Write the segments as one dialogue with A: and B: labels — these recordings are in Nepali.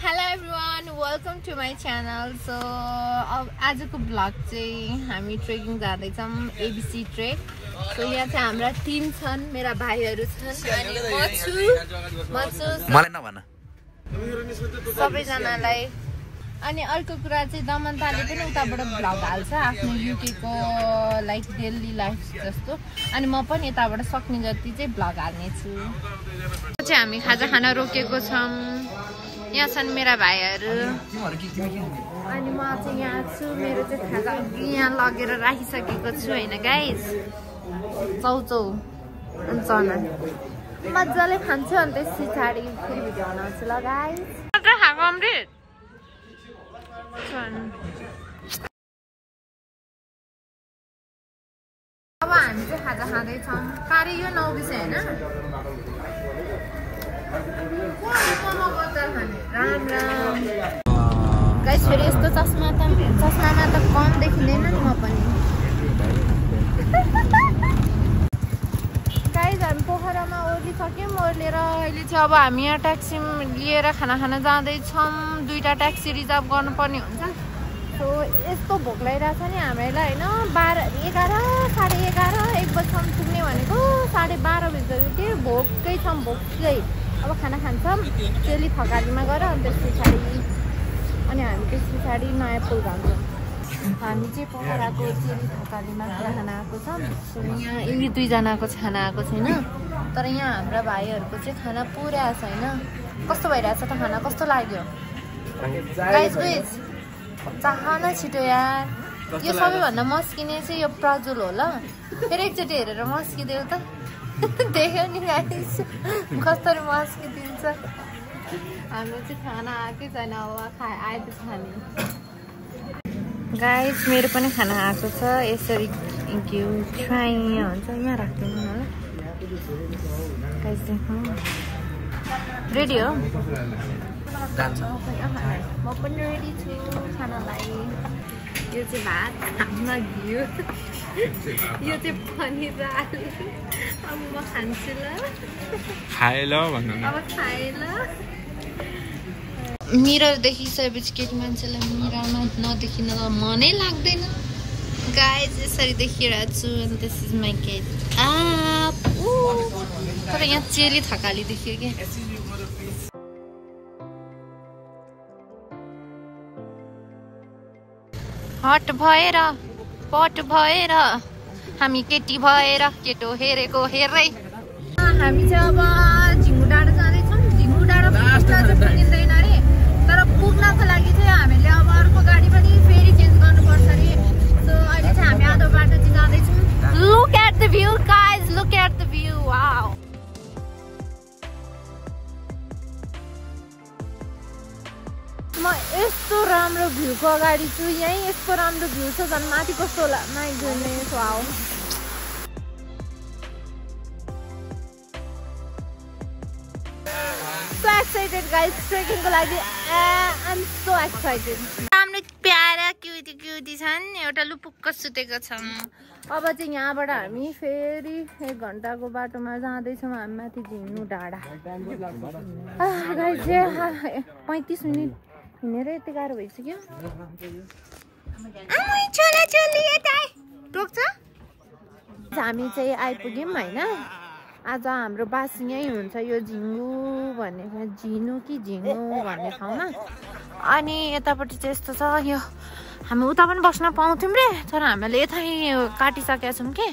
A: Hello everyone, welcome to my channel. So आजको ब्लग चाहिँ हामी ट्रेकिङ जाँदैछौँ ABC ट्रेक. So यहाँ चाहिँ हाम्रा टिम छन्, मेरा भाइहरू छन् अनि म छु
B: मलाई नभन
A: सबैजनालाई. अनि अर्को कुरा चाहिँ दमनताले पनि उताबाट ब्लग हाल्छ आफ्नो युके को लाइक डेली लाइफ जस्तो. अनि म पनि यताबाट सक्ने जति चाहिँ ब्लग हाल्ने छु. चाहिँ हामी खाजा खान रोकेको छौँ. यहाँ छन् मेरा भाइहरू अनि म चाहिँ यहाँ छु. मेरो चाहिँ खाजा यहाँ लगेर राखिसकेको छु हैन गाइस. चौचौ अनि चना मजाले खान्छु अनि त्यस पछाडि फेरि भिडियो बनाउँछु ल गाइस. खाएको अमृत अब हामी चाहिँ खाजा खाँदैछौँ. पारे यो 9 बजे हैन. राम राम गाइस. फेरि यस्तो चस्मामा त कम देखिँदैन नि म पनि. गाइस हामी पोखरामा ओर्लिसक्यौँ. ओर्लेर अहिले चाहिँ अब हामी यहाँ ट्याक्सी लिएर खाना खान जाँदैछौँ. 2टा ट्याक्सी रिजर्भ गर्नुपर्ने हुन्छ. सो यस्तो भोक लागिरहेछ नि हामीलाई होइन. 11 साढे 11 1 बजीसम्म पुग्ने भनेको 12:30 बजिसक्यो कि. भोकै छौँ भोकै. अब खाना खान्छौँ चेली थकालीमा गएर अनि त्यस पछाडि अनि हामी त्यस पछाडि नयाँ पुल जान्छौँ. हामी चाहिँ पोखराको चेली थकालीमा खाना खान आएको छौँ. यहाँ यी 2जनाको चाहिँ खाना आएको छैन. तर यहाँ हाम्रा भाइहरूको चाहिँ खाना पुरा छैन. कस्तो भइरहेछ त खाना? कस्तो लाग्यो गाइस? गुइस चाहन छिटो यार. यो सबैभन्दा मस्किने चाहिँ यो प्रजुल हो ल. फेरि एकचोटि हेरेर मस्किदेऊ त. देख्यो नि गाइस कसरी मस्किदिन्छ. हाम्रो चाहिँ खाना आएकै छैन. अब आएपछि खाने गाइस. मेरो पनि खाना आएको छ. यसरी घिउ फ्राई हुन्छ यहाँ राख्दिनु होला गाइस. देखौँ रेडी हो. म पनि रेडी छु खानालाई. यो चाहिँ भात खाना घिउ. यो चाहिँ पनिर आलु. अब म खान्छु ल.
B: खाए ल भन्नु न.
A: अब खाए ल. मिरर देखिसकेपछि केटी मान्छेलाई मिररमा नदेखिन त मनै लाग्दैन गाइस. यसरी देखिरहेको छु. अनि दिस इज माई केट. तर यहाँ चेली थकाली देखियो क्या. हट भएर पट भएर हामी केटी भएर केटो हेरेको हेरै. हामी चाहिँ अब झिङ्गु डाँडा जाँदैछौँ. झिङ्गु डाँडा पुग्न चाहिँ पुगिँदैन अरे. तर पुग्नको लागि चाहिँ हामीले अब अर्को गाडी पनि फेरि चेन्ज गर्नुपर्छ अरे. सो अहिले चाहिँ हामी आधो बाटो चाहिँ जाँदैछौँ. Look at the view guys. Look at the view. Wow. म यस्तो राम्रो भ्यूको अगाडि छु. यहीँ यस्तो राम्रो भ्यू छ. झन् माथि कस्तो होला. My goodness wow. So excited guys ट्रेकिङको लागि. I am so excited. राम्रो प्यारा क्युटी छन्. एउटा लुपुक्क सुतेको छौँ. अब चाहिँ यहाँबाट हामी फेरि 1 घन्टाको बाटोमा जाँदैछौँ. हामी माथि झिङ्गु डाँडा. गाइस 35 मिनट हिँडेर यति गाह्रो भइसक्यो. हामी चाहिँ आइपुग्यौँ होइन. आज हाम्रो बास यहीँ हुन्छ. यो झिङ्गु भन्ने झिनु कि झिङ्गु भन्ने ठाउँमा. अनि यतापट्टि चाहिँ यस्तो छ. यो हामी उता पनि बस्न पाउँथ्यौँ रे. तर हामीले यतै काटिसकेका छौँ कि.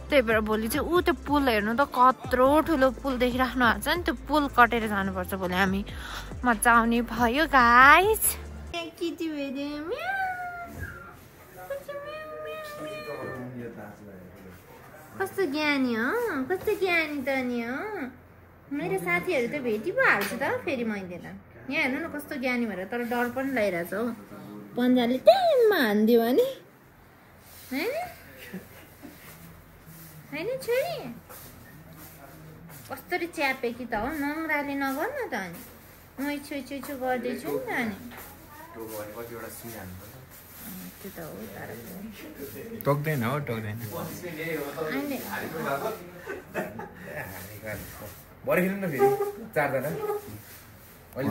A: त्यही भएर भोलि चाहिँ त्यो पुल हेर्नु त कत्रो ठुलो पुल देखिराख्नु भएको छ नि. त्यो पुल कटेर जानुपर्छ भोलि. हामी मजा आउने भयो गाइस. कस्तो ज्ञानी हो. कस्तो ज्ञानी त नि हो. मेरो साथीहरू त भेटी पो हाल्छु त फेरि मैले त. यहाँ हेर्नु न कस्तो ज्ञानी भएर. तर डर पनि लागिरहेछ हौ. पन्जाले टाइममा हानिदियो भने होइन छोरी. कसरी च्यापे कि त हो. नङ्ग्राले नगर्नु त. अनि म छु गर्दैछु नि त. अनि त्यो त हो.
B: टोक्दैन हो. टोक्दैन
C: भरे खेल्नु न फेरि 4 जना अहिले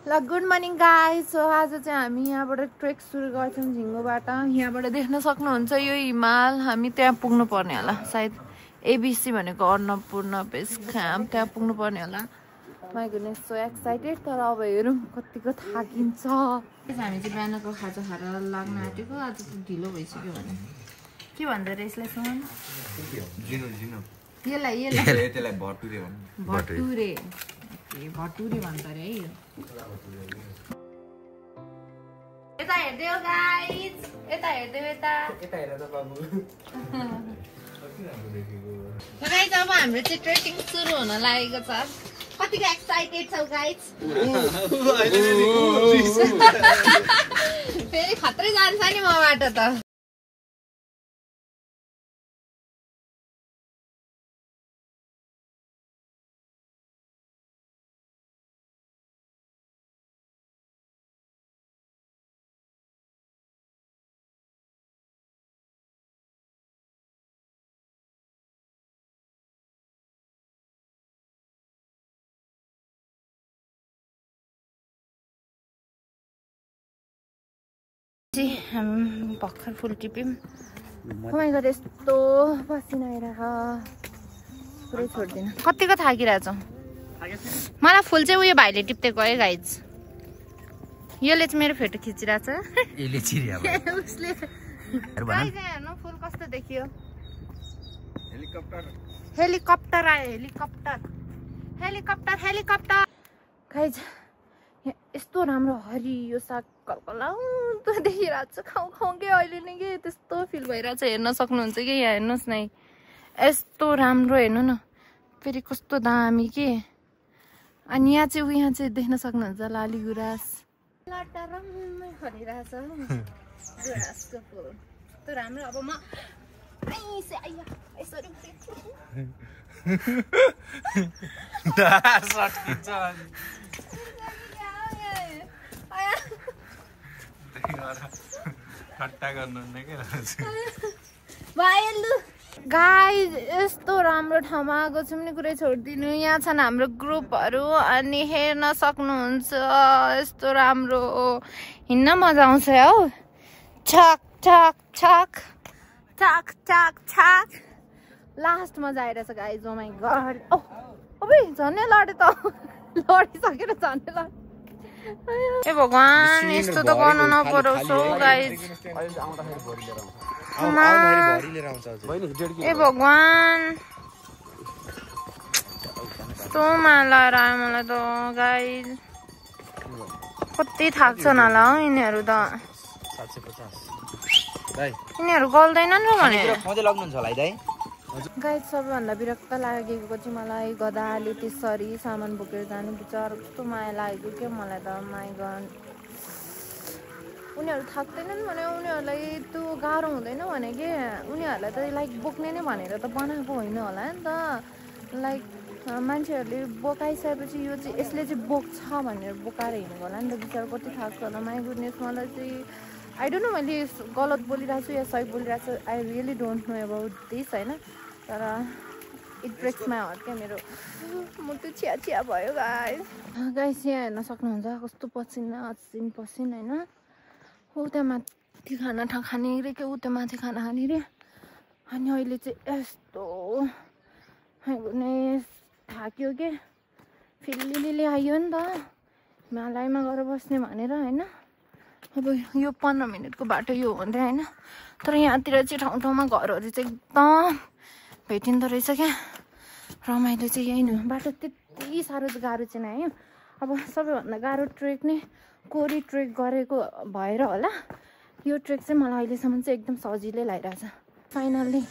A: ल गुड मर्निङ गाइज। सो आज चाहिँ हामी यहाँबाट ट्रेक सुरु गर्छौँ झिङ्गोबाट। यहाँबाट देख्न सक्नुहुन्छ यो हिमाल। हामी त्यहाँ पुग्नु पर्ने होला सायद, एबिसी भनेको अन्नपूर्ण बेस क्याम्प, त्यहाँ पुग्नु पर्ने होला। My goodness so excited. तर अब हेरौँ कतिको थाकिन्छ। हामी चाहिँ बिहानको खाजा खाएर लाग्न आँटेको। आज चाहिँ ढिलो भइसक्यो भने के भन्दो रहेछ यसलाई सुन? यसलाई भटुरे भन्छ अरे है। यता हेर्दै हो गाइज, यता हेर्दै यता हेर त बाबु। गाइज अब हाम्रो चाहिँ ट्रेकिङ सुरु हुन लागेको छ। कतिको एक्साइटेड छौ गाइज? फेरि खत्रै जान्छ नि मबाट त। हामी भर्खर फुल टिप्यौँ। कमाइ गरेर यस्तो पसिना आइरहेको पुरै छोड्दिनँ। कतिको थाकिरहेछौँ। मलाई फुल चाहिँ उयो भाइले टिप्देको है गाइज। यसले चाहिँ मेरो फोटो खिचिरहेछ। उसले हेर्नु फुल कस्तो देखियो। हेलिकप्टर आयो। हेलिकप्टर गाइज यस्तो राम्रो हरियो साग कलकलाउँदो देखिरहेको छ। खाउँ के अहिले नै के त्यस्तो फिल भइरहेछ। हेर्न सक्नुहुन्छ कि यहाँ हेर्नुहोस् न, यस्तो राम्रो हेर्नु न, फेरि कस्तो दामी के। अनि यहाँ चाहिँ देख्न सक्नुहुन्छ लाली गुराँस लटरम्मै फलिरहेछ गुराँसको फुल यस्तो राम्रो। अब म गाइज यस्तो राम्रो ठाउँमा आएको छौँ नि, कुरै छोडिदिनु। यहाँ छन् हाम्रो ग्रुपहरू अनि हेर्न सक्नुहुन्छ यस्तो राम्रो हिँड्न मजा आउँछ हौ। छक छक छक छक छक छक लास्ट मजा आइरहेछ गाइज। Oh my God. ओबे झन्नै लडे त, लडिसकेर झन्नै लड। ए भगवान यस्तो त गर्नु नपरोस् हौ गाइज। ए भगवान यस्तो मालाएर आयो मलाई त गाइज। कति थाक्छन् होला हौ यिनीहरू त। यिनीहरू गल्दैनन् र भने गाइज। सबैभन्दा विरक्त लागेको चाहिँ मलाई गधाले त्यसरी सामान बोकेर जानु बिचार कस्तो माया लागेको क्या मलाई त। माई गड उनीहरू थाक्दैनन् भने उनीहरूलाई त्यो गाह्रो हुँदैन भने के। उनीहरूलाई त लाइक बोक्ने नै भनेर त बनाएको होइन होला नि त। लाइक मान्छेहरूले बोकाइसकेपछि यो चाहिँ यसले चाहिँ बोक्छ भनेर बोकाएर हिँडेको होला नि त। बिचार कति थाक्छ होला। माई गुडनेस मलाई चाहिँ आई डोन्ट नो मैले गलत बोलिरहेको छु या सही बोलिरहेको छु। I really don't know about this होइन। तर इट ब्रेक्स माई हार्ट क्या। मेरो मुटु चिया भयो गाइस। गाइस यहाँ हेर्न सक्नुहुन्छ कस्तो पसिना होइन। ऊ त्यहाँ माथि खाना खाने रे के, ऊ त्यहाँ माथि खाना खाने रे। अनि अहिले चाहिँ यस्तो थाक्यो के, फिलिलिली आयो नि त हिमालयमा गएर बस्ने भनेर होइन। अब यो 15 मिनटको बाटो यो हुँदै होइन। तर यहाँतिर चाहिँ ठाउँ घरहरू चाहिँ एकदम भेटिँदो रहेछ क्या। रमाइलो चाहिँ यही नै हो। बाटो त्यति साह्रो गाह्रो चाहिँ आयो। अब सबैभन्दा गाह्रो ट्रेक नै कोरी ट्रेक गरेको भएर होला यो ट्रेक चाहिँ मलाई अहिलेसम्म चाहिँ एकदम सजिलै लागिरहेछ। फाइनल्ली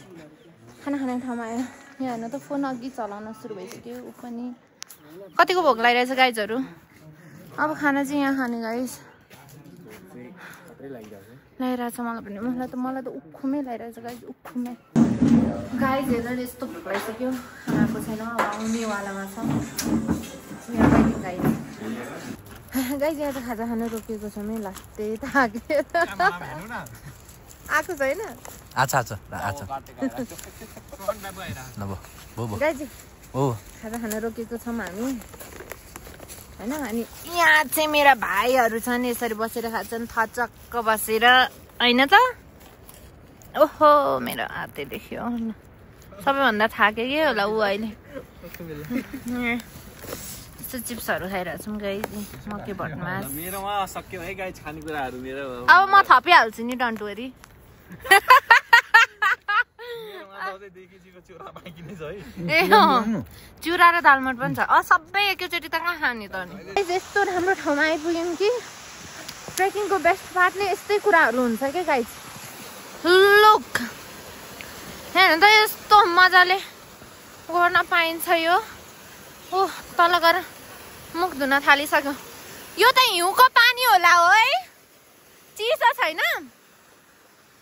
A: खाना खाने ठाउँमा आयो। यहाँ हेर्नु त फोन अघि चलाउन सुरु भइसक्यो। ऊ पनि कतिको भोक लागिरहेछ गाइजहरू। अब खाना चाहिँ यहाँ खाने गाइज लागिरहेछ मलाई पनि। मलाई त उखुमै लागिरहेछ गाइज, उखुमै। गाइज हेरेर यस्तो भोक लागिसक्यो। खानाको छैन, अब आउनेवालामा छ। गाइज यहाँ त खाजा खान रोकिएको छ नि। लास्टै थाकेर आएको छैन। गाइज खाजा खान रोकेको छौँ हामी। हैन। अनि यहाँ चाहिँ मेरा भाइहरू छन्, यसरी बसेर खान्छन् थचक्क बसेर हैन त। ओहो मेरो हातै देख्यो, सबैभन्दा थाके के होला ऊ अहिले। यस्तो चिप्सहरू खाइरहेको छौँ गाइस, मकै भटमा।
C: मेरोमा सक्यो है गाइस खानेकुराहरू मेरो।
A: अब म थपिहाल्छु नि, डोन्ट वरी। ए चुरा र दालमोट पनि छ। सबै एकैचोटि त कहाँ खाने त नि। यस्तो राम्रो ठाउँमा आइपुग्यौँ कि ट्रेकिङको बेस्ट पार्ट नै यस्तै कुराहरू हुन्छ क्या गाइस। लुक हेर्नु त यस्तो मजाले गर्न पाइन्छ यो। ओ तल गएर मुख धुन थालिसक्यो। यो त हिउँको पानी होला हो है, चिसो छैन।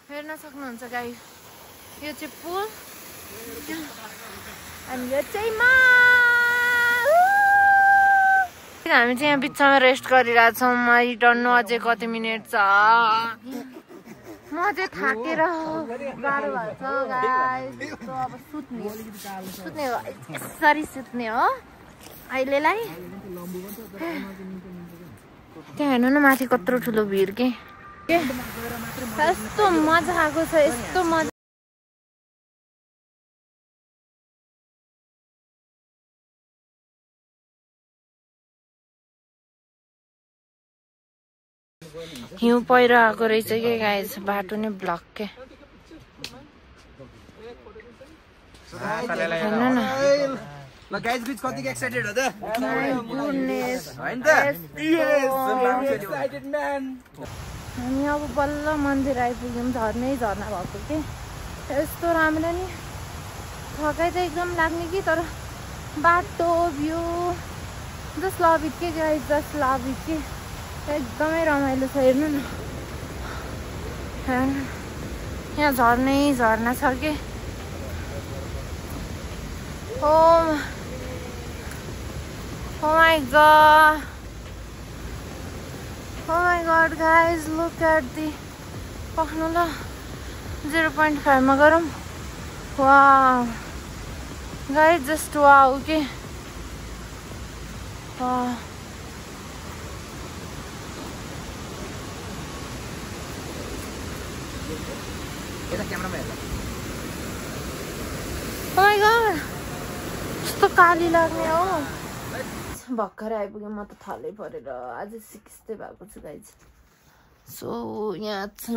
A: हेर्न सक्नुहुन्छ गाइस, यो चाहिँ पुल अनि यो चाहिँ हामी चाहिँ यहाँ बिचमा रेस्ट गरिरहेछौँ। आई डोन्ट नो अझै कति मिनट छ। म चाहिँ थाकेर गाह्रो भएको छ गाइस। अब सुत्ने हो, यसरी सुत्ने हो अहिलेलाई। त्यहाँ हेर्नु न माथि कत्रो ठुलो भिड के यस्तो मजा आएको छ, यस्तो मजा। हिउँ पहिरो आएको रहेछ कि गाइस, बाटो नै ब्लक के। हेर्नु न
C: ल गाइस बिच कतिको एक्साइटेड हो त?
A: हामी अब बल्ल मन्दिर आइपुग्यौँ। झर्नै झर्ना भएको कि यस्तो राम्रो नि। थकाइ त एकदम लाग्ने कि, तर बाटो भ्यू जस्ट लभ इट के गाइस, जस्ट लभ इट के। एकदमै रमाइलो छ। हेर्नु न यहाँ झर्नै झर्ना छ कि। Oh my god. Oh my god guys, look at the पख्नु ल 0.5 मा गरौँ। Wow guys, just wow के। Wow Oh my god, कस्तो काली लाग्ने हो। भर्खरै आइपुग्यो, म त थलै परेर आज सिक्स्दै भएको छु गाइज। सो यहाँ छ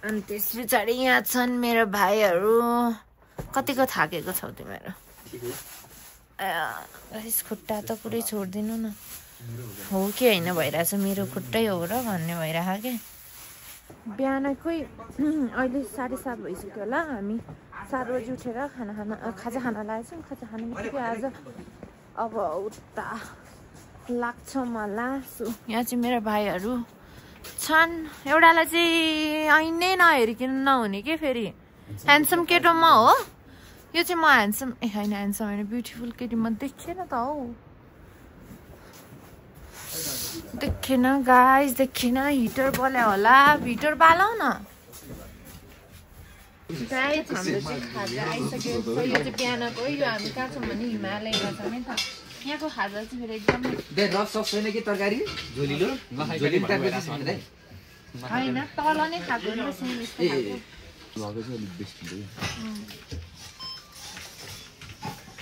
A: अनि त्यस पछाडि यहाँ छन् मेरो भाइहरू। कतिको थाकेको छौ तिमीहरू? गाइस खुट्टा त पुरै छोडिदिनु न। हो कि होइन भइरहेछ, मेरो खुट्टै हो र भन्ने भइरहेको के। बिहानकै अहिले 7:30 भइसक्यो होला। हामी 7 बजी उठेर खाजा खान लागेछौँ। खाजा खाने बित्तिकै आज अब उता लाग्छ मलाई। यहाँ चाहिँ मेरो भाइहरू छन्। एउटालाई चाहिँ ऐनै नहेरिकन नहुने के, फेरि ह्यान्डसम केटोमा हो। यो चाहिँ म ह्यान्डसम होइन, ह्यान्डसम होइन, ब्युटिफुल केटी म देखेन त हौ। देखेन गाइस, देखेन। हिटर बल्या होला, हिटर बालौ न गाइस। हाम्रो चाहिँ खाजा आइसकेको छ। यो चाहिँ बिहानको, यो हामी कहाँ छौँ भने हिमालयमा छौँ है त। यहाँको खाजा चाहिँ फेरि एकदमै
C: रस सस छैन कि तरकारी झोलिलो
A: होइन, तल नै खाएको नि त।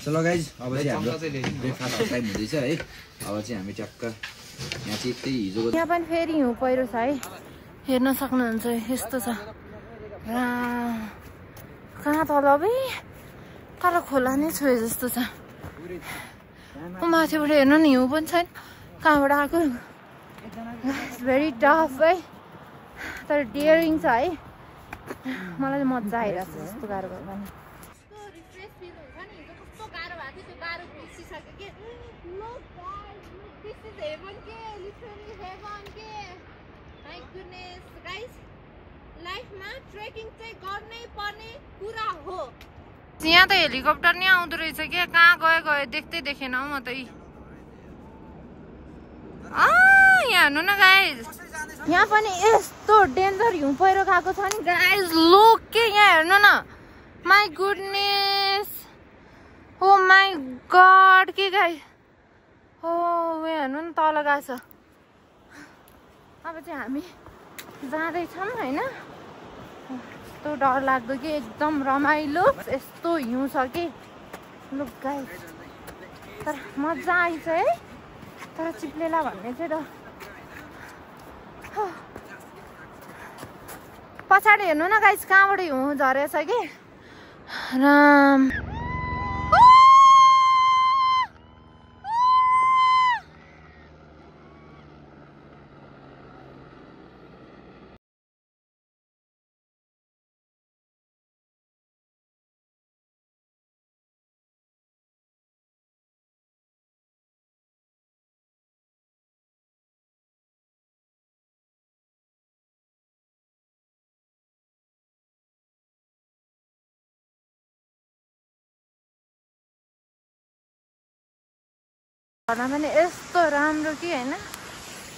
C: चलो गाइज, अब चाहिँ हाम्रो ब्रेकफास्ट टाइम हुँदैछ है। अब चाहिँ हामी टक्क यहाँ चाहिँ त्यही हिजोको
A: यहाँ पनि फेरि हिउँ पहिरो छ है, हेर्न सक्नुहुन्छ। यस्तो छ कहाँ तल भाइ, तर खोला नै छोए जस्तो छ। माथिबाट हेर्नु नि हिउँ पनि छैन, कहाँबाट आएको। भेरी टफ है, तर डियरिङ छ है। मलाई चाहिँ मजा आइरहेको छ जस्तो गाह्रो भयो भने। यहाँ त हेलिकप्टर नै आउँदो रहेछ क्या। कहाँ गयो देख्दै देखेन हौ म त। यहाँ हेर्नु न गाइज, यहाँ पनि यस्तो डेन्जर हिउँ पहिरो गएको छ नि गाइज। लुक के यहाँ हेर्नु न, my goodness, oh my god के गाइज। हो हेर्नु नि तल गएको छ। अब चाहिँ हामी जाँदैछौँ होइन। यस्तो डर लाग्दो कि एकदम रमाइलो यस्तो हिउँ छ कि लुक गाइस। तर मजा आइछ है, तर चिप्लेला भन्ने चाहिँ डर। पछाडि हेर्नु न गाइस कहाँबाट हिउँ झरेछ कि राम। घरमा पनि यस्तो राम्रो कि होइन।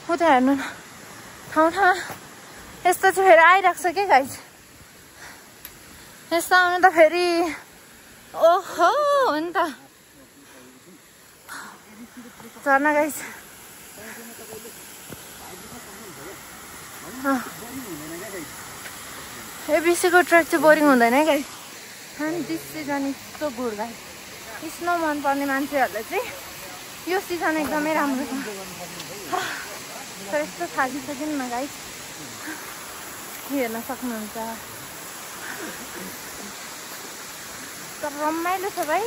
A: उता हेर्नु न ठाउँ ठाउँमा यस्तो चाहिँ फेरि आइरहेको छ कि गाइस। यस्तो आउनु त फेरि ओहो हो नि त झर्ना गाइस। एबिसीको ट्र्याक चाहिँ बोरिङ हुँदैन है गाइस। अनि दिस सिजन यस्तो गुड गाइस। स्नो मनपर्ने मान्छेहरूले चाहिँ यो सिजन एकदमै राम्रो छ। तर यस्तो थाकिसक्यो न गाइस, हेर्न सक्नुहुन्छ। तर रमाइलो छ भाइ,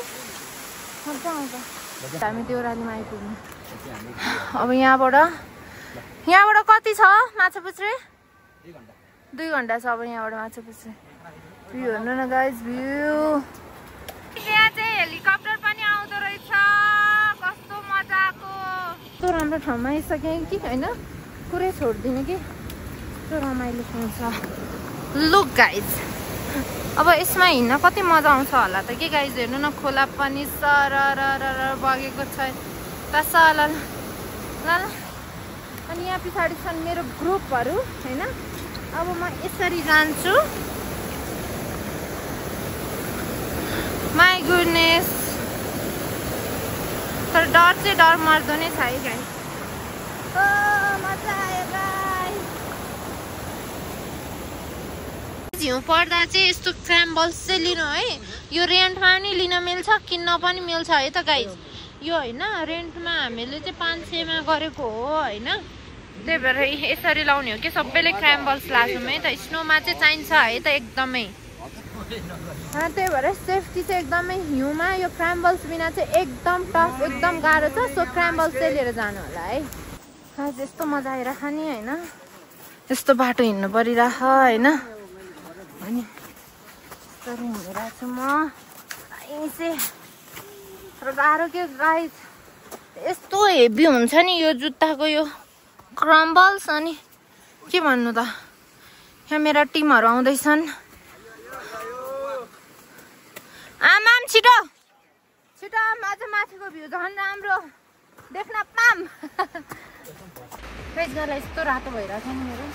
A: मजा आउँछ। हामी देउरालीमा आइपुग्यौँ। अब यहाँबाट कति छ माछापुच्छ्रे? 2 घन्टा छ अब यहाँबाट माछापुच्छ्रे। भ्यू हेर्नु न गाइस, भ्यू। यहाँ चाहिँ हेलिकप्टर पनि आउँदो रहेछ। कस्तो मजाको, कस्तो राम्रो ठाउँमा आइसकेँ कि होइन। पुरै छोड्दिनँ कि कस्तो रमाइलो ठाउँ छ। लुक गाइज, अब यसमा हिँड्न कति मजा आउँछ होला त कि गाइज। हेर्नु न खोला पनि सरर बगेको छ तसल। ल अनि यहाँ पछाडि छन् मेरो ग्रुपहरू होइन। अब म यसरी जान्छु। माई गुडनेस, तर डर चाहिँ डर मर्दो नै छ है गाइस। मजा आयो गाइस। हिउँ पर्दा चाहिँ यस्तो क्राम्बल्स चाहिँ लिनु है। यो रेन्टमा नि लिन मिल्छ, किन्न पनि मिल्छ है त गाइस। यो होइन रेन्टमा हामीले चाहिँ 500मा गरेको हो होइन। त्यही भएर यसरी लाउने हो कि सबैले क्राम्बल्स लाग्छौँ है त। स्नोमा चाहिँ चाहिन्छ है त एकदमै। त्यही भएर सेफ्टी चाहिँ एकदमै हिउँमा यो क्राम्बल्स बिना चाहिँ एकदम टफ, एकदम गाह्रो छ। सो क्राम्बल्स चाहिँ लिएर जानु होला है। आज यस्तो मजा आइरह नि होइन। यस्तो बाटो हिँड्नु परिरह होइन। अनि यस्तरी हिँडिरहेको छु म चाहिँ। तर गाह्रो के गाइस, यस्तो हेभी हुन्छ नि यो जुत्ताको यो क्राम्बल्स। अनि के भन्नु त, यहाँ मेरा टिमहरू आउँदैछन्। आमाम छिटो छिटो, अझ माथिको भ्यू झन् राम्रो देख्न पाम। फेस गरेर यस्तो रातो भइरहेको छ नि मेरो।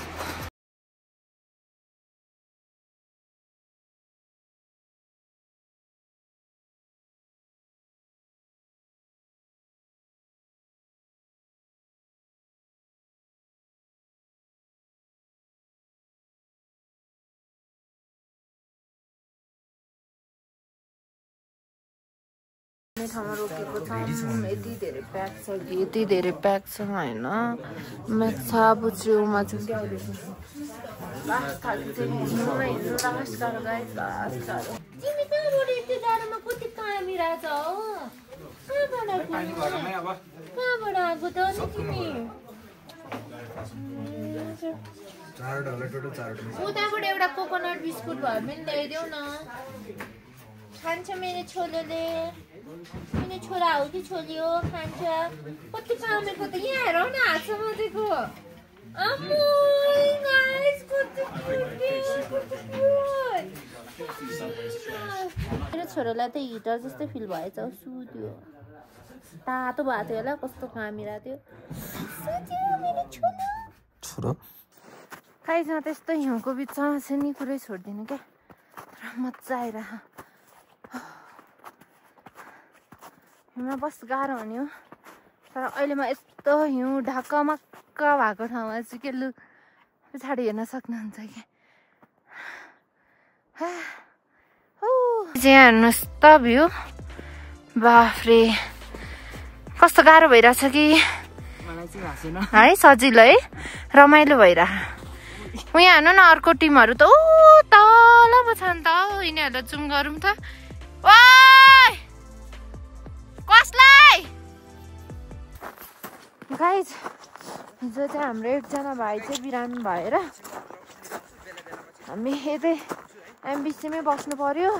A: ठाउँमा रोकेको छौँ। यति धेरै प्याक छ कि यति धेरै प्याक छ होइन। माछा पुच्छ्रेमा चाहिँ लास्ट खालि चाहिँ हिउँमा हिँड्नु लास्ट गाह्रो गाइस, लास्ट गाह्रो। तिमी कहाँबाट यति डाँडोमा कति कामिरा छ हो? कहाँबाट आएको त नि तिमी? उताबाट एउटा कोकोनट बिस्कुट भए पनि ल्याइदेऊ न। खान्छ मेरो छोलोले। मेरो छोरा हो कि छोरी हो, खान्छ। कति कामेको त यहाँ हेर न, हात समातेको। मेरो छोरालाई त हिटर जस्तै फिल भएछ हौ। सुत्यो, तातो भएको थियो होला, कस्तो कामिरा थियो। खाइसँग त्यस्तो हिउँको बिचमा चाहिँ नि पुरै छोड्दिनँ क्या। मजा आइरह। हिउँमा बस गाह्रो हुने हो, तर अहिले म यस्तो हिउँ ढाकमक्क भएको ठाउँमा छु के लु पछाडि हेर्न सक्नुहुन्छ कि यहाँ हेर्नुहोस् त भ्यू बाफ्रे कस्तो गाह्रो भइरहेछ कि है सजिलो है रमाइलो भइरह यहाँ हेर्नु न अर्को टिमहरू त ऊ तल पो छ नि त यिनीहरूलाई जुम गरौँ त कसलाई गाइज हिजो चाहिँ हाम्रो एकजना भाइ चाहिँ बिरामी भएर हामी यतै एमबिसीमै बस्नु पर्यो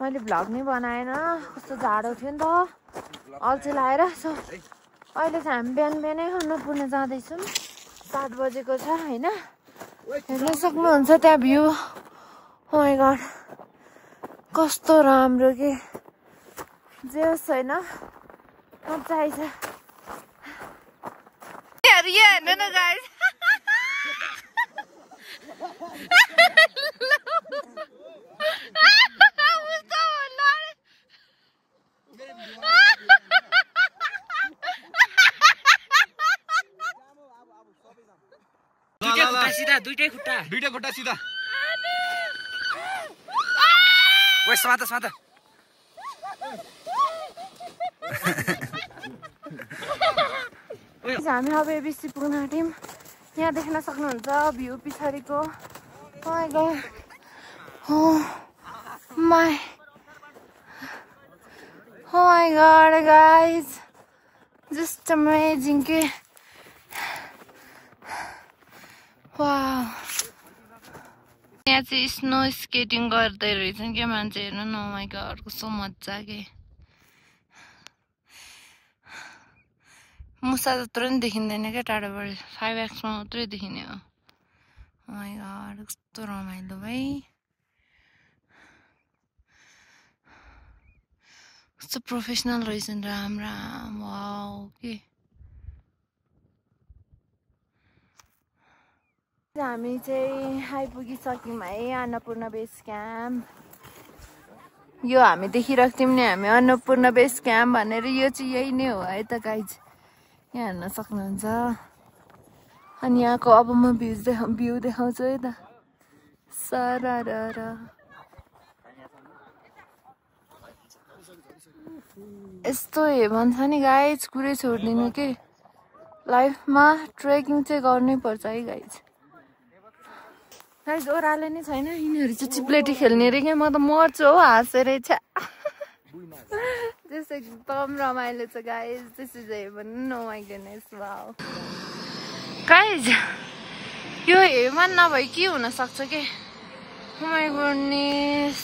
A: मैले भ्लग नै बनाएन कस्तो जाडो थियो नि त अल्छी लाएर सो अहिले चाहिँ हामी बिहान बिहानै अन्नपूर्ण जाँदैछौँ 7 बजेको छ होइन हेर्न सक्नुहुन्छ त्यहाँ भ्यू ओ माइ गॉड कस्तो राम्रो के जे होस् होइन मजा आइछ हेर्नु न गाइस
C: दुईटै खुट्टा सिधा ओइ समात
A: हामी अब एबिसी पुग्न आँट्यौँ यहाँ देख्न सक्नुहुन्छ भ्यू पछाडिको my god guys just amazing के wow यहाँ चाहिँ स्नो स्केटिङ गर्दै रहेछन् के मान्छे हेर्नु न माइ गॉड कस्तो मजा के मुसा जत्रो नि देखिँदैन क्या टाढोबाट 5x मा मात्रै देखिने हो माइ गॉड कस्तो रमाइलो भाइ कस्तो प्रोफेसनल रहेछन् राम्रा वाउ के हामी चाहिँ आइपुगिसक्यौँ है अन्नपूर्ण बेस क्याम्प यो हामी देखिरहेको थियौँ नि हामी अन्नपूर्ण बेस क्याम्प भनेर यो चाहिँ यही नै हो है त गाइज यहाँ हेर्न सक्नुहुन्छ अनि यहाँको अब म भ्यू देखाउँछु है त सरर यस्तो हेभन छ नि गाइज कुरै छोड्दिनु के लाइफमा ट्रेकिङ चाहिँ गर्नै पर्छ है गाइज गाइज ओह्रालो नै छैन यिनीहरू चाहिँ चिप्लेटी खेल्ने रे क्या म त मर्छु हौ हाँसेर त्यस एकदम रमाइलो छ guys this is heaven no my goodness wow guys यो हेभन नभए के हुन सक्छ के ओ माइ गुडनेस